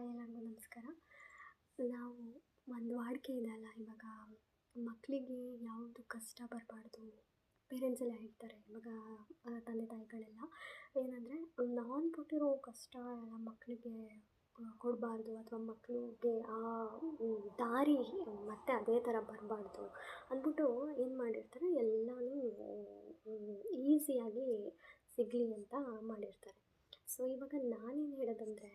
Hi ಎಲ್ಲರಿಗೂ ನಮಸ್ಕಾರ. ನಾವು ಒಂದು ವಾಡಿಕೆ ಇದೆ ಅಲ್ಲ, ಇವಾಗ ಮಕ್ಕಳಿಗೆ ಯಾವುದು ಕಷ್ಟ ಬರಬಾರ್ದು. ಪೇರೆಂಟ್ಸ್ ಎಲ್ಲ ಹೇಳ್ತಾರೆ ಇವಾಗ, ತಂದೆ ತಾಯಿಗಳೆಲ್ಲ ಏನಂದರೆ, ನಾನು ಪಟ್ಟಿರೋ ಕಷ್ಟ ಎಲ್ಲ ಮಕ್ಕಳಿಗೆ ಕೊಡಬಾರ್ದು, ಅಥವಾ ಮಕ್ಕಳಿಗೆ ಆ ದಾರಿ ಮತ್ತೆ ಅದೇ ಥರ ಬರಬಾರ್ದು ಅಂದ್ಬಿಟ್ಟು ಏನು ಮಾಡಿರ್ತಾರೆ, ಎಲ್ಲನೂ ಈಸಿಯಾಗಿ ಸಿಗಲಿ ಅಂತ ಮಾಡಿರ್ತಾರೆ. ಸೊ ಇವಾಗ ನಾನೇನು ಹೇಳೋದಂದರೆ,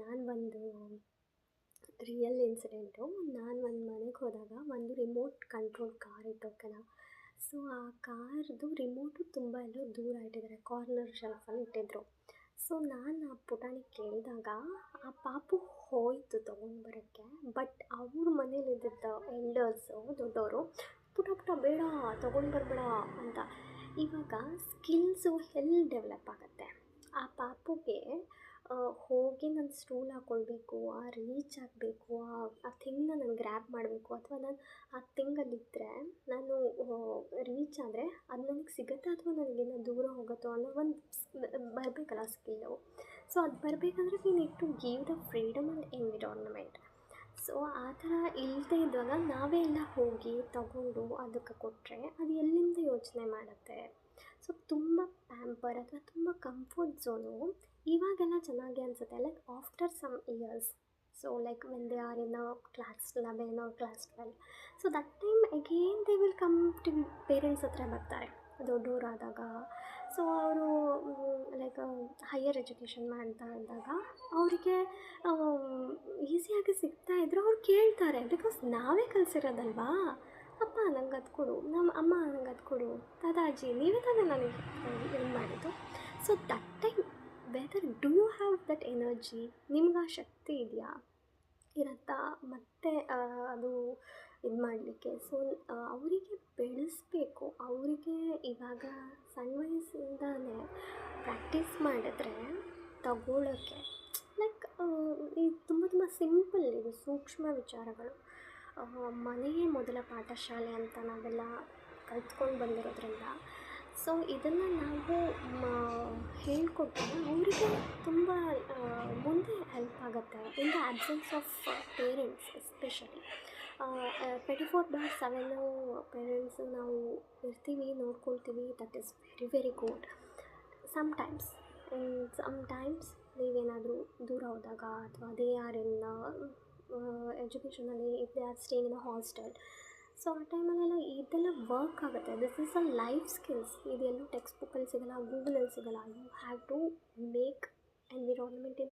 ನಾನು ಒಂದು ರಿಯಲ್ ಇನ್ಸಿಡೆಂಟು. ನಾನು ಒಂದು ಮನೆಗೆ ಹೋದಾಗ ಒಂದು ರಿಮೋಟ್ ಕಂಟ್ರೋಲ್ ಕಾರ್ ಇತ್ತು, ಓಕೆನಾ. ಸೊ ಆ ಕಾರ್ದು ರಿಮೋಟು ತುಂಬ ಎಲ್ಲೋ ದೂರ ಇಟ್ಟಿದ್ದಾರೆ, ಕಾರ್ನರ್ ಶೆಲ್ಫಲ್ಲಿ ಇಟ್ಟಿದ್ರು. ಸೊ ನಾನು ಆ ಪುಟಾಣಿ ಕೇಳಿದಾಗ ಆ ಪಾಪು ಹೋಯಿತು ತೊಗೊಂಡು ಬರೋಕ್ಕೆ. ಬಟ್ ಅವ್ರ ಮನೇಲಿದ್ದಿದ್ದ ಎಲ್ಡರ್ಸು, ದೊಡ್ಡವರು, ಪುಟ ಪುಟ ಬೇಡ ತೊಗೊಂಡು ಬರಬೇಡ ಅಂತ. ಇವಾಗ ಸ್ಕಿಲ್ಸು ಎಲ್ಲಿ ಡೆವಲಪ್ ಆಗುತ್ತೆ? ಆ ಪಾಪುಗೆ ಹೋಗಿ ನಾನು ಸ್ಟೂಲ್ ಹಾಕ್ಕೊಳ್ಬೇಕು, ಆ ರೀಚ್ ಆಗಬೇಕು, ಆ ಥಿಂಗ್ನ ನಾನು ಗ್ರ್ಯಾಬ್ ಮಾಡಬೇಕು, ಅಥವಾ ನಾನು ಆ ಥಿಂಗಲ್ಲಿದ್ದರೆ ನಾನು ರೀಚ್ ಆದರೆ ಅದು ನನಗೆ ಸಿಗುತ್ತಾ, ಅಥವಾ ನನಗೇನೋ ದೂರ ಹೋಗುತ್ತೋ ಅನ್ನೋ ಒಂದು ಬರಬೇಕಲ್ಲ ಸ್ಕಿಲ್ಲು. ಸೊ ಅದು ಬರಬೇಕಂದ್ರೆ we need to give the freedom and environment. So ಆ ಥರ ಇಲ್ಲದೆ ಇದ್ದಾಗ ನಾವೇ ಎಲ್ಲ ಹೋಗಿ ತಗೊಂಡು ಅದಕ್ಕೆ ಕೊಟ್ಟರೆ ಅದು ಎಲ್ಲಿಂದ ಯೋಚನೆ ಮಾಡುತ್ತೆ? ಸೊ ತುಂಬ ಪ್ಯಾಂಪರ್ ಅಥವಾ ತುಂಬ ಕಂಫರ್ಟ್ ಝೋನು ಇವಾಗೆಲ್ಲ ಚೆನ್ನಾಗಿ ಅನಿಸುತ್ತೆ, like after some years. So like when they are in class 11 or class 12, so that time again they will come to parents ಹತ್ರ ಬರ್ತಾರೆ ದೊಡ್ಡವರಾದಾಗ. ಸೊ ಅವರು ಲೈಕ್ ಹೈಯರ್ ಎಜುಕೇಷನ್ ಮಾಡ್ತಾ ಇದ್ದಾಗ ಅವರಿಗೆ ಈಸಿಯಾಗಿ ಸಿಗ್ತಾಯಿದ್ರು. ಅವ್ರು ಕೇಳ್ತಾರೆ, ಬಿಕಾಸ್ ನಾವೇ ಕಲಿಸಿರೋದಲ್ವಾ. ಅಪ್ಪ ನಂಗೆ ಅದು ಕೊಡು, ನಮ್ಮ ಅಮ್ಮ ನಂಗೆ ಅದು ಕೊಡು, ದಾದಾಜಿ ನೀವೇ ತಾನೇ ನನಗೆ ಏನು ಮಾಡಿದ್ದು. So that time whether do you have that energy, ನಿಮ್ಗೆ ಆ ಶಕ್ತಿ ಇದೆಯಾ, ಇರುತ್ತಾ ಮತ್ತೆ ಅದು ಇದು ಮಾಡಲಿಕ್ಕೆ? ಸೊ ಅವರಿಗೆ ಬೆಳೆಸಬೇಕು. ಅವರಿಗೆ ಇವಾಗ ಸಣ್ಣ ವಯಸ್ಸಿಂದಲೇ ಪ್ರಾಕ್ಟೀಸ್ ಮಾಡಿದ್ರೆ ತಗೊಳ್ಳೋಕ್ಕೆ, ಲೈಕ್ ಇದು ತುಂಬ ತುಂಬ ಸಿಂಪಲ್, ಇದು ಸೂಕ್ಷ್ಮ ವಿಚಾರಗಳು. ಮನೆಯೇ ಮೊದಲ ಪಾಠಶಾಲೆ ಅಂತ ನಾವೆಲ್ಲ ಕಲ್ತ್ಕೊಂಡು ಬಂದಿರೋದ್ರಿಂದ, ಸೊ ಇದನ್ನು ನಾವು ಹೇಳಿಕೊಟ್ರೆ ಅವರಿಗೆ ತುಂಬ ಮುಂದೆ ಹೆಲ್ಪ್ ಆಗುತ್ತೆ. In the absence of parents especially 24/7 parents ನಾವು ಇರ್ತೀವಿ, ನೋಡ್ಕೊಳ್ತೀವಿ, that is very very good. Sometimes ನೀವೇನಾದರೂ ದೂರ ಹೋದಾಗ, ಅಥವಾ ದೇ ಆರ್ ಇನ್ ಎಜುಕೇಷನಲ್ಲಿ, if they are staying in a hostel, so ಆ ಟೈಮಲ್ಲೆಲ್ಲ ಇದೆಲ್ಲ ವರ್ಕ್ ಆಗುತ್ತೆ. This is a life skills. ಇದೆಲ್ಲೂ ಟೆಕ್ಸ್ಟ್ ಬುಕ್ಕಲ್ಲಿ ಸಿಗೋಲ್ಲ, ಗೂಗಲಲ್ಲಿ ಸಿಗೋಲ್ಲ. You have to make environment in